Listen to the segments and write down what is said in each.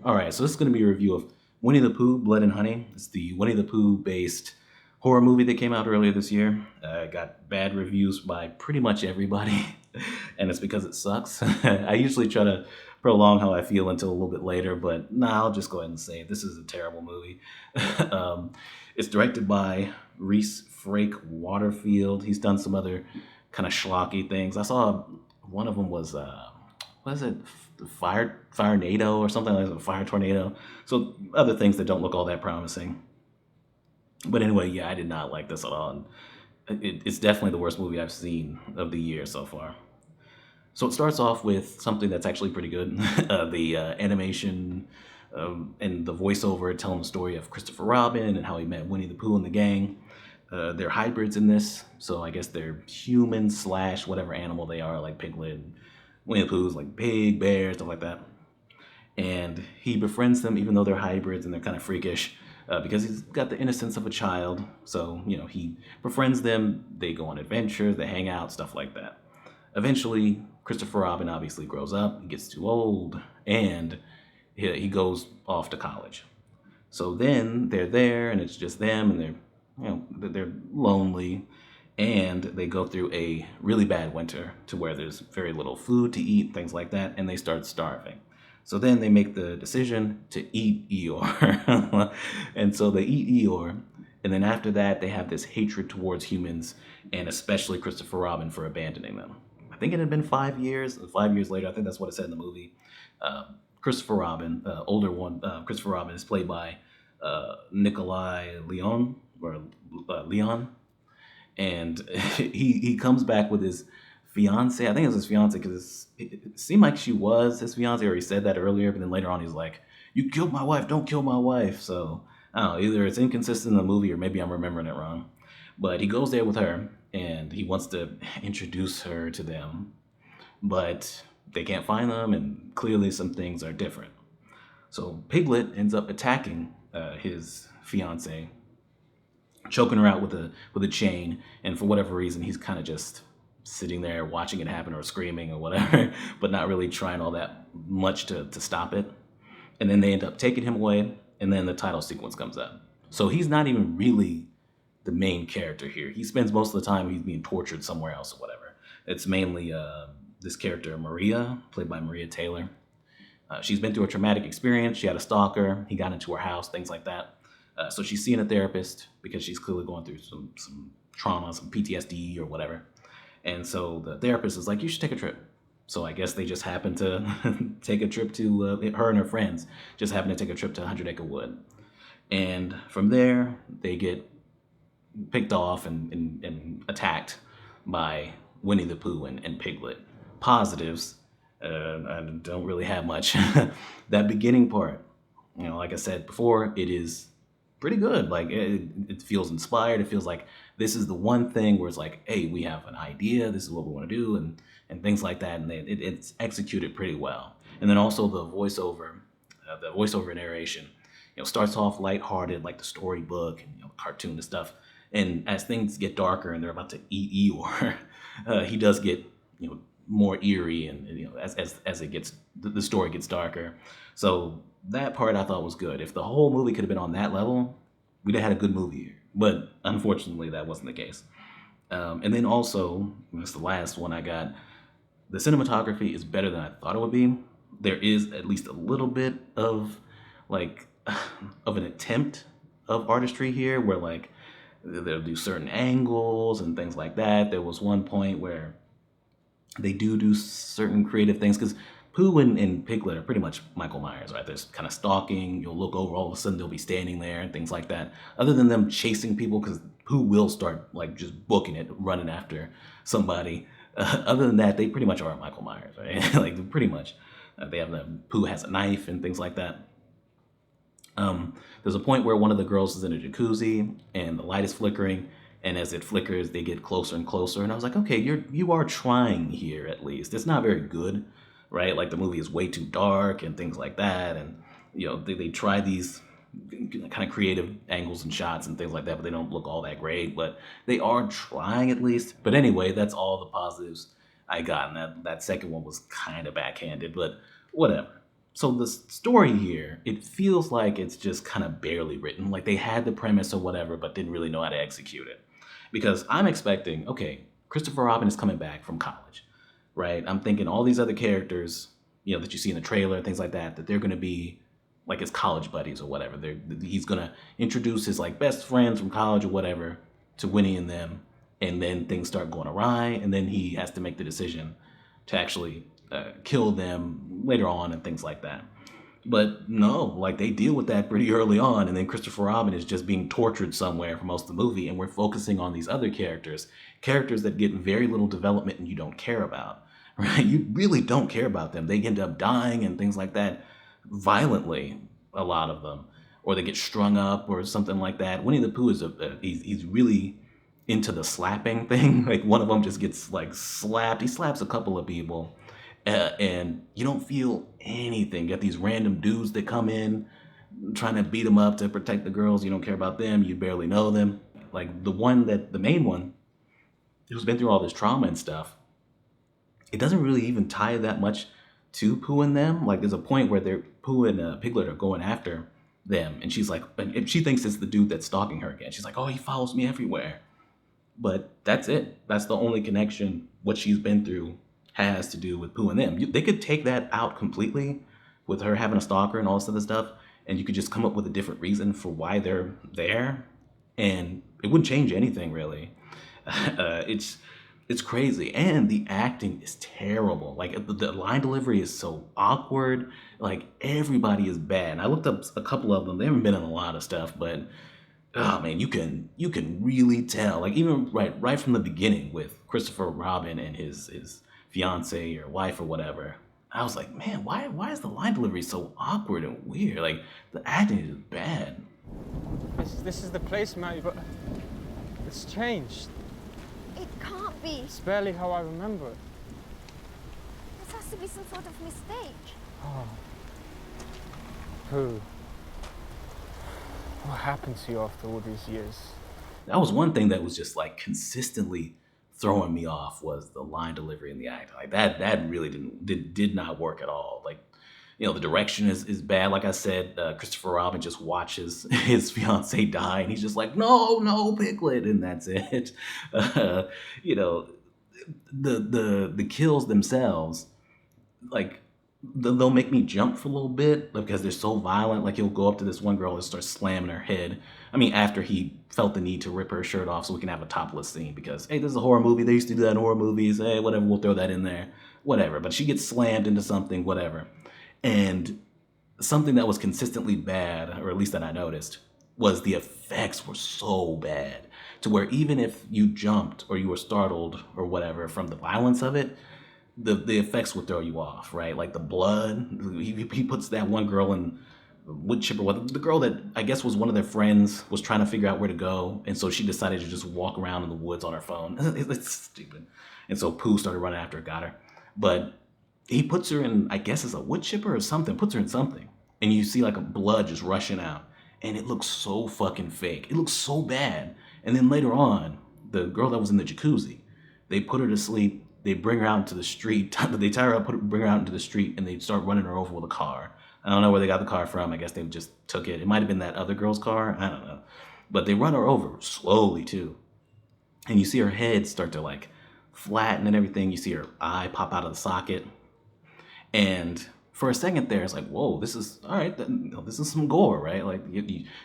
All right, so this is going to be a review of Winnie the Pooh, Blood and Honey. It's the Winnie the Pooh based horror movie that came out earlier this year. Got bad reviews by pretty much everybody, and it's because it sucks. I usually try to prolong how I feel until a little bit later, but nah, I'll just go ahead and say it. This is a terrible movie. um, it's directed by Reese Frake Waterfield. He's done some other kind of schlocky things. I saw one of them was what is it? Fire Nado or something like that, Fire Tornado. So other things that don't look all that promising. But anyway, yeah, I did not like this at all. And it's definitely the worst movie I've seen of the year so far. So it starts off with something that's actually pretty good. The animation and the voiceover telling the story of Christopher Robin and how he met Winnie the Pooh and the gang. They're hybrids in this, so I guess they're human slash whatever animal they are, like Piglet, and Winnie the Pooh's like pig, bear, stuff like that. And he befriends them even though they're hybrids and they're kind of freakish because he's got the innocence of a child. So, he befriends them, they go on adventures, they hang out, stuff like that. Eventually, Christopher Robin obviously grows up, he gets too old, and he goes off to college. So then they're there, and it's just them, and they're lonely, and they go through a really bad winter to where there's very little food to eat, things like that, and they start starving. So then they make the decision to eat Eeyore. And so they eat Eeyore, and then after that, they have this hatred towards humans, and especially Christopher Robin for abandoning them. I think it had been 5 years. 5 years later, I think that's what it said in the movie. Christopher Robin, older one, Christopher Robin is played by Nikolai Leon, or Leon, and he comes back with his fiance. I think it was his fiance because it seemed like she was his fiance, or he said that earlier. But then later on, he's like, "You killed my wife. Don't kill my wife." So I don't know. Either it's inconsistent in the movie, or maybe I'm remembering it wrong. But he goes there with her, and he wants to introduce her to them, but they can't find them, and clearly some things are different. So Piglet ends up attacking his fiance, choking her out with a chain, and for whatever reason, he's kind of just sitting there watching it happen or screaming or whatever, but not really trying all that much to stop it. And then they end up taking him away, and then the title sequence comes up. So he's not even really the main character here. He spends most of the time he's being tortured somewhere else or whatever. It's mainly this character, Maria, played by Maria Taylor. She's been through a traumatic experience. She had a stalker. He got into her house, things like that. So she's seeing a therapist because she's clearly going through some trauma, some PTSD or whatever. And so the therapist is like, you should take a trip. So I guess they just happened to take a trip to, her and her friends just happened to take a trip to 100 Acre Wood. And from there, they get picked off and attacked by Winnie the Pooh and Piglet. Positives, I don't really have much. That beginning part, like I said before, it is pretty good. Like it feels inspired. It feels like this is the one thing where it's like, hey, we have an idea. This is what we want to do, and things like that. And it's executed pretty well. And then also the voiceover narration, starts off lighthearted, like the storybook and cartoon and stuff. And as things get darker and they're about to eat Eeyore, he does get more eerie, and as it gets the story gets darker. So that part I thought was good. If the whole movie could have been on that level, we'd have had a good movie here. But unfortunately, that wasn't the case. And then also, that's the last one I got. The cinematography is better than I thought it would be. There is at least a little bit of like of an attempt of artistry here, where like they'll do certain angles and things like that. There was one point where they do certain creative things because Pooh and Piglet are pretty much Michael Myers, right? There's kind of stalking. You'll look over, all of a sudden they'll be standing there and things like that. Other than them chasing people, because Pooh will start like just booking it, running after somebody. Other than that, they pretty much are Michael Myers, right? Like pretty much. They have Pooh has a knife and things like that. There's a point where one of the girls is in a jacuzzi and the light is flickering, and as it flickers, they get closer and closer. And I was like, okay, you are trying here at least. It's not very good, right? Like the movie is way too dark and things like that, and they try these kind of creative angles and shots and things like that, but they don't look all that great. But they are trying at least. But anyway, that's all the positives I got, and that second one was kind of backhanded, but whatever. So the story here, it feels like it's just kind of barely written. Like they had the premise or whatever, but didn't really know how to execute it. Because I'm expecting, okay, Christopher Robin is coming back from college, right? I'm thinking all these other characters, that you see in the trailer, things like that, that they're going to be like his college buddies or whatever. He's going to introduce his like best friends from college or whatever to Winnie and them, and then things start going awry, and then he has to make the decision to actually kill them later on and things like that. But no, like they deal with that pretty early on, and then Christopher Robin is just being tortured somewhere for most of the movie, and we're focusing on these other characters that get very little development and you don't care about, right? You really don't care about them. They end up dying and things like that violently, a lot of them, or they get strung up or something like that. Winnie the Pooh is he's really into the slapping thing. Like one of them just gets like slapped. He slaps a couple of people, and you don't feel anything. You got these random dudes that come in trying to beat them up to protect the girls. You don't care about them. You barely know them. Like the main one, who's been through all this trauma and stuff, it doesn't really even tie that much to Pooh and them. Like there's a point where Pooh and Piglet are going after them, and she's like, and she thinks it's the dude that's stalking her again. She's like, oh, he follows me everywhere. But that's it. That's the only connection what she's been through has to do with Pooh and them. They could take that out completely with her having a stalker and all this other stuff, and you could just come up with a different reason for why they're there, and it wouldn't change anything really. It's crazy, and the acting is terrible. Like the line delivery is so awkward. Like everybody is bad. And I looked up a couple of them. They haven't been in a lot of stuff, but oh man, you can really tell. Like even right from the beginning with Christopher Robin and his fiance or wife or whatever. I was like, man, why is the line delivery so awkward and weird? Like the acting is bad. This is the place, Matty, but it's changed. It can't be. It's barely how I remember it. This has to be some sort of mistake. Oh. Pooh. What happened to you after all these years? That was one thing that was just like consistently throwing me off, was the line delivery and the acting. Like that really did not work at all. Like, the direction is bad. Like I said, Christopher Robin just watches his fiance die, and he's just like, no, Piglet, and that's it. The kills themselves, like they'll make me jump for a little bit because they're so violent. Like he'll go up to this one girl and start slamming her head. I mean, after he felt the need to rip her shirt off so we can have a topless scene because, hey, this is a horror movie. They used to do that in horror movies. Hey, whatever, we'll throw that in there. Whatever. But she gets slammed into something, whatever. And something that was consistently bad, or at least that I noticed, was the effects were so bad to where even if you jumped or you were startled or whatever from the violence of it, the effects would throw you off, right? Like the blood. He puts that one girl in wood chipper. The girl that I guess was one of their friends was trying to figure out where to go, and so she decided to just walk around in the woods on her phone. It's stupid. And so Pooh started running after her, got her. But he puts her in, I guess it's a wood chipper or something, puts her in something. And you see like a blood just rushing out. And it looks so fucking fake. It looks so bad. And then later on, the girl that was in the jacuzzi, they put her to sleep. They bring her out into the street. They tie her up, bring her out into the street, and they start running her over with a car. I don't know where they got the car from. I guess they just took it. It might have been that other girl's car. I don't know. But they run her over slowly too. And you see her head start to like flatten and everything. You see her eye pop out of the socket. And for a second there, it's like, whoa, this is, all right, this is some gore, right? Like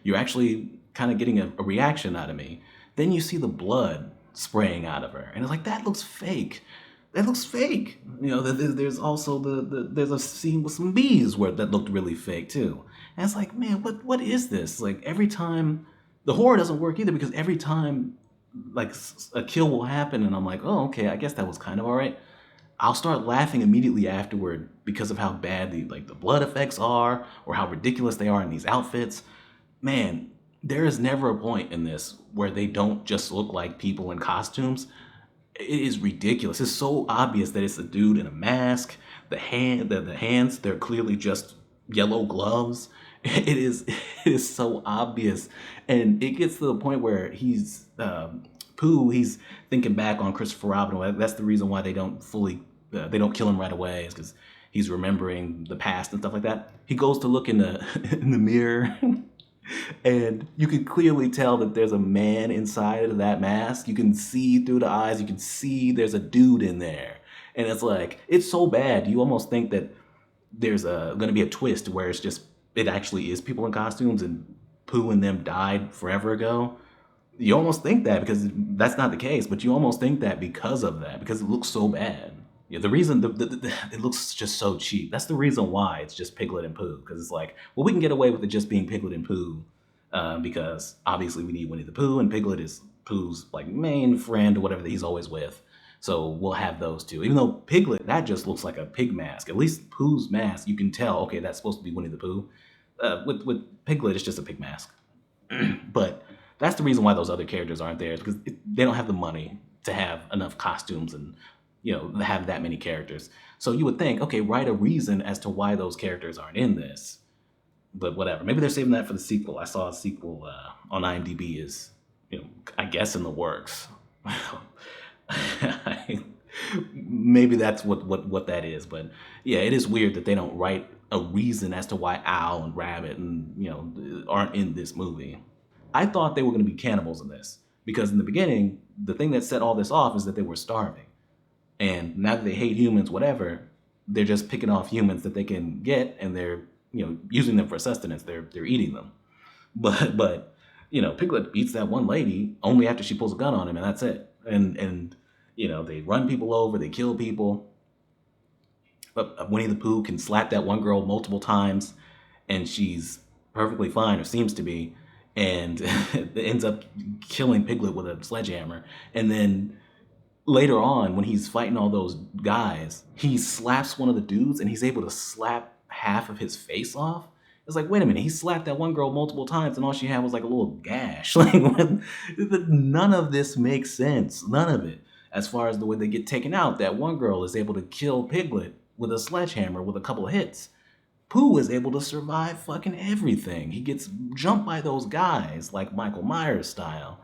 you're actually kind of getting a reaction out of me. Then you see the blood spraying out of her. And it's like, that looks fake. That looks fake. There's also there's a scene with some bees that looked really fake too. And it's like, man, what is this? Like every time, the horror doesn't work either because every time like a kill will happen and I'm like, oh, okay, I guess that was kind of all right. I'll start laughing immediately afterward because of how bad the blood effects are or how ridiculous they are in these outfits. Man, there is never a point in this where they don't just look like people in costumes. It is ridiculous. It's so obvious that it's a dude in a mask. The hands, they're clearly just yellow gloves. It is so obvious. And it gets to the point where he's thinking back on Christopher Robin. That's the reason why they don't kill him right away, is because he's remembering the past and stuff like that. He goes to look in the in the mirror, and you can clearly tell that there's a man inside of that mask. You can see through the eyes. You can see there's a dude in there, and it's like it's so bad. You almost think that there's going to be a twist where it actually is people in costumes and Pooh and them died forever ago. You almost think that because that's not the case, but you almost think that because of that, because it looks so bad. Yeah, the reason it looks just so cheap. That's the reason why it's just Piglet and Pooh, because it's like, well, we can get away with it just being Piglet and Pooh, because obviously we need Winnie the Pooh, and Piglet is Pooh's like main friend or whatever that he's always with. So we'll have those two. Even though Piglet, that just looks like a pig mask. At least Pooh's mask, you can tell, okay, that's supposed to be Winnie the Pooh. With Piglet, it's just a pig mask. But that's the reason why those other characters aren't there, because they don't have the money to have enough costumes and, have that many characters. So you would think, okay, write a reason as to why those characters aren't in this. But whatever. Maybe they're saving that for the sequel. I saw a sequel on IMDb is, I guess in the works. Maybe that's what that is. But yeah, it is weird that they don't write a reason as to why Owl and Rabbit and, aren't in this movie. I thought they were going to be cannibals in this, because in the beginning, the thing that set all this off is that they were starving. And now that they hate humans, whatever, they're just picking off humans that they can get, and they're, using them for sustenance. They're eating them. But Piglet beats that one lady only after she pulls a gun on him, and that's it. And they run people over, they kill people. But Winnie the Pooh can slap that one girl multiple times, and she's perfectly fine, or seems to be, and ends up killing Piglet with a sledgehammer. And then later on, when he's fighting all those guys, he slaps one of the dudes, and he's able to slap half of his face off. It's like, wait a minute, he slapped that one girl multiple times, and all she had was like a little gash. Like, none of this makes sense. None of it. As far as the way they get taken out, that one girl is able to kill Piglet with a sledgehammer with a couple of hits. Pooh is able to survive fucking everything. He gets jumped by those guys, like Michael Myers style,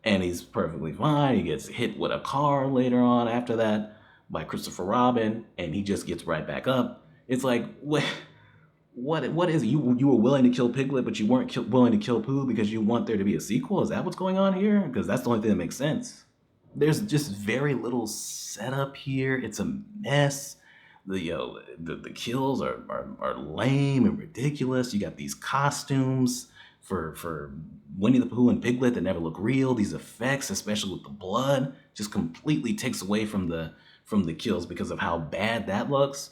and he's perfectly fine. He gets hit with a car later on after that by Christopher Robin, and he just gets right back up. It's like, what is it? You were willing to kill Piglet, but you weren't willing to kill Pooh because you want there to be a sequel? Is that what's going on here? Because that's the only thing that makes sense. There's just very little setup here. It's a mess. The kills are lame and ridiculous. You got these costumes for Winnie the Pooh and Piglet that never look real. These effects, especially with the blood, just completely takes away from the kills because of how bad that looks.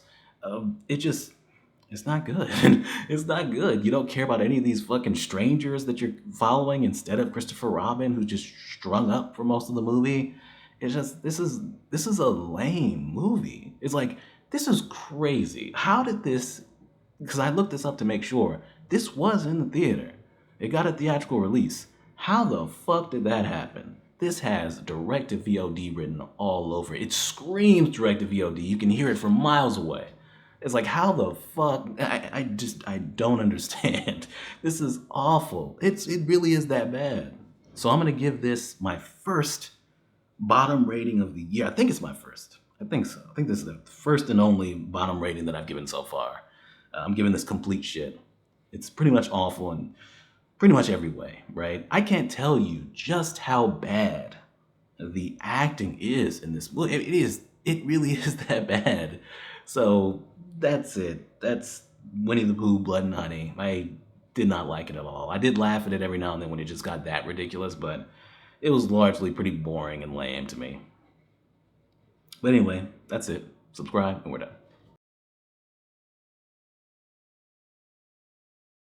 It's not good. It's not good. You don't care about any of these fucking strangers that you're following instead of Christopher Robin, who's just strung up for most of the movie. It's just, this is a lame movie. It's like, this is crazy. How did this, because I looked this up to make sure, this was in the theater. It got a theatrical release. How the fuck did that happen? This has direct-to-VOD written all over it. It screams direct-to-VOD. You can hear it from miles away. It's like, how the fuck? I don't understand. This is awful. It really is that bad. So I'm going to give this my first bottom rating of the year. I think it's my first. I think so. I think this is the first and only bottom rating that I've given so far. I'm giving this complete shit. It's pretty much awful in pretty much every way, right? I can't tell you just how bad the acting is in this movie. It really is that bad. So that's it. That's Winnie the Pooh, Blood and Honey. I did not like it at all. I did laugh at it every now and then when it just got that ridiculous, but it was largely pretty boring and lame to me. But anyway, that's it. Subscribe and we're done.